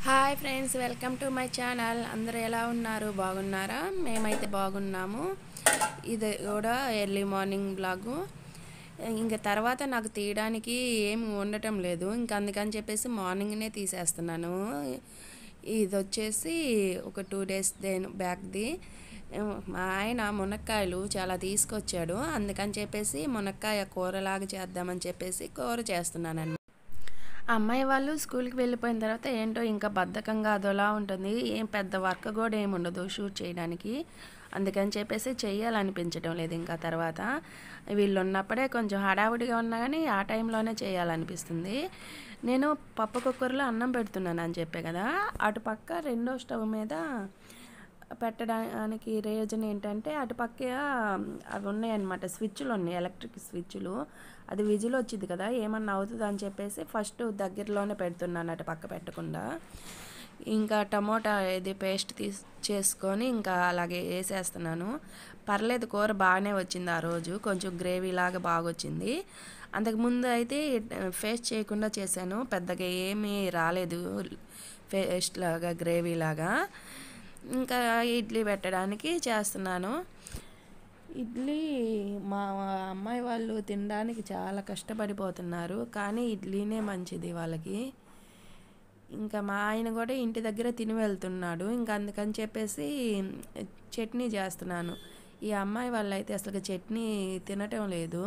Hi friends, welcome to my channel. అందరూ ఎలా ఉన్నారు? బాగున్నారా? మేమైతే బాగున్నాము. ఇది కూడా ఎర్లీ మార్నింగ్ బ్లాగు. ఇంకా తర్వాత నాకు తీయడానికి ఏమి ఉండటం లేదు, ఇంకా అందుకని చెప్పేసి మార్నింగ్నే తీసేస్తున్నాను. ఇది వచ్చేసి ఒక 2 days బ్యాక్ది. మా ఆయన మునక్కాయలు చాలా తీసుకొచ్చాడు, అందుకని చెప్పేసి మునక్కాయ కూరలాగా చేద్దామని చెప్పేసి కూర చేస్తున్నాను. అమ్మాయి వాళ్ళు స్కూల్కి వెళ్ళిపోయిన తర్వాత ఏంటో ఇంకా బద్ధకంగా అదోలా ఉంటుంది. ఏం పెద్ద వర్క్ కూడా ఏమి ఉండదు షూట్ చేయడానికి, అందుకని చెప్పేసి చెయ్యాలనిపించడం లేదు. ఇంకా తర్వాత వీళ్ళు ఉన్నప్పుడే కొంచెం హడావుడిగా ఉన్నా కానీ ఆ టైంలోనే చేయాలనిపిస్తుంది. నేను పప్పు కుక్కర్లో అన్నం పెడుతున్నాను అని చెప్పే కదా, అటుపక్క రెండో స్టవ్ మీద పెట్టడానికి రీజన్ ఏంటంటే అటుపక్క అవి ఉన్నాయన్నమాట, స్విచ్లు ఉన్నాయి, ఎలక్ట్రిక్ స్విచ్లు. అది విజిల్ వచ్చింది కదా, ఏమన్నా అవుతుంది అని చెప్పేసి ఫస్ట్ దగ్గరలోనే పెడుతున్నాను, అటు పక్క పెట్టకుండా. ఇంకా టమోటా ఇది పేస్ట్ చేసుకొని ఇంకా అలాగే వేసేస్తున్నాను. పర్లేదు, కూర బాగానే వచ్చింది. ఆ రోజు కొంచెం గ్రేవీ లాగా బాగా వచ్చింది. అంతకుముందు అయితే పేస్ట్ చేయకుండా చేశాను, పెద్దగా ఏమీ రాలేదు పేస్ట్ లాగా, గ్రేవీ లాగా. ఇంకా ఇడ్లీ పెట్టడానికి చేస్తున్నాను. ఇడ్లీ మా అమ్మాయి వాళ్ళు తినడానికి చాలా కష్టపడిపోతున్నారు, కానీ ఇడ్లీనే మంచిది వాళ్ళకి. ఇంకా మా ఆయన కూడా ఇంటి దగ్గర తిని వెళ్తున్నాడు, ఇంకా అందుకని చెప్పేసి చట్నీ చేస్తున్నాను. ఈ అమ్మాయి వాళ్ళు అయితే అసలు చట్నీ తినటం లేదు.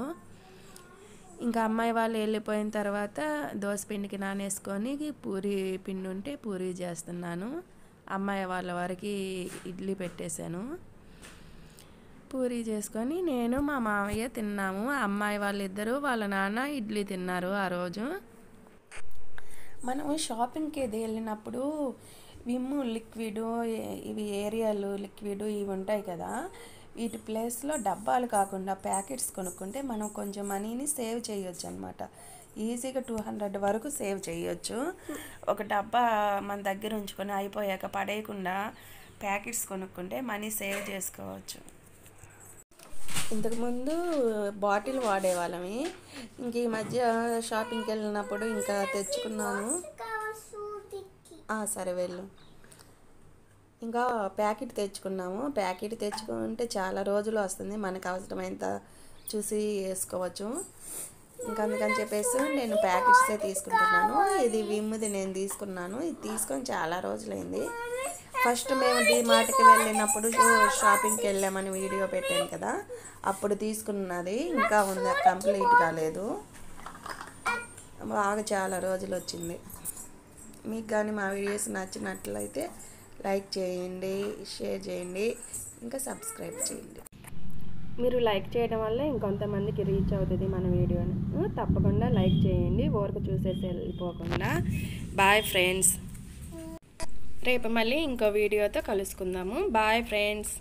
ఇంకా అమ్మాయి వాళ్ళు వెళ్ళిపోయిన తర్వాత దోసపిండికి నానేసుకొని పూరీ పిండి ఉంటే పూరీ చేస్తున్నాను. అమ్మాయి వాళ్ళ వారికి ఇడ్లీ పెట్టేశాను. పూరీ చేసుకొని నేను మా మామయ్య తిన్నాము. అమ్మాయి వాళ్ళిద్దరూ వాళ్ళ నాన్న ఇడ్లీ తిన్నారు ఆ రోజు. మనం షాపింగ్కి ఏది వెళ్ళినప్పుడు విమ్ లిక్విడ్, ఇవి ఏరియల్ లిక్విడ్ ఇవి ఉంటాయి కదా, వీటి ప్లేస్లో డబ్బాలు కాకుండా ప్యాకెట్స్ కొనుక్కుంటే మనం కొంచెం మనీని సేవ్ చేయొచ్చు అనమాట. ఈజీగా 200 వరకు సేవ్ చేయొచ్చు. ఒక డబ్బా మన దగ్గర ఉంచుకొని అయిపోయాక పడేయకుండా ప్యాకెట్స్ కొనుక్కుంటే మనీ సేవ్ చేసుకోవచ్చు. ఇంతకుముందు బాటిల్ వాడేవాళ్ళమి, ఇంక ఈ మధ్య షాపింగ్కి వెళ్ళినప్పుడు ఇంకా తెచ్చుకున్నాను. సరే వెళ్ళు. ఇంకా ప్యాకెట్ తెచ్చుకున్నాము. ప్యాకెట్ తెచ్చుకుంటే చాలా రోజులు వస్తుంది, మనకు అవసరమైనంత చూసి వేసుకోవచ్చు. ఇంకా అందుకని చెప్పేసి నేను ప్యాకెట్సే తీసుకుంటున్నాను. ఇది విమ్ది నేను తీసుకున్నాను, ఇది తీసుకొని చాలా రోజులైంది. ఫస్ట్ మేము డీమార్ట్కి వెళ్ళినప్పుడు షాపింగ్కి వెళ్ళామని వీడియో పెట్టాను కదా, అప్పుడు తీసుకున్నది ఇంకా ఉంది, కంప్లీట్ కాలేదు. బాగా చాలా రోజులు వచ్చింది. మీకు కానీ మా వీడియోస్ నచ్చినట్లయితే లైక్ చేయండి, షేర్ చేయండి, ఇంకా సబ్స్క్రైబ్ చేయండి. మీరు లైక్ చేయడం వల్ల ఇంకొంతమందికి రీచ్ అవుతుంది మన వీడియోని. తప్పకుండా లైక్ చేయండి, ఊరకు చూసేసి వెళ్ళిపోకుండా. బాయ్ ఫ్రెండ్స్, రేపు మళ్ళీ ఇంకో వీడియోతో కలుసుకుందాము. Bye friends.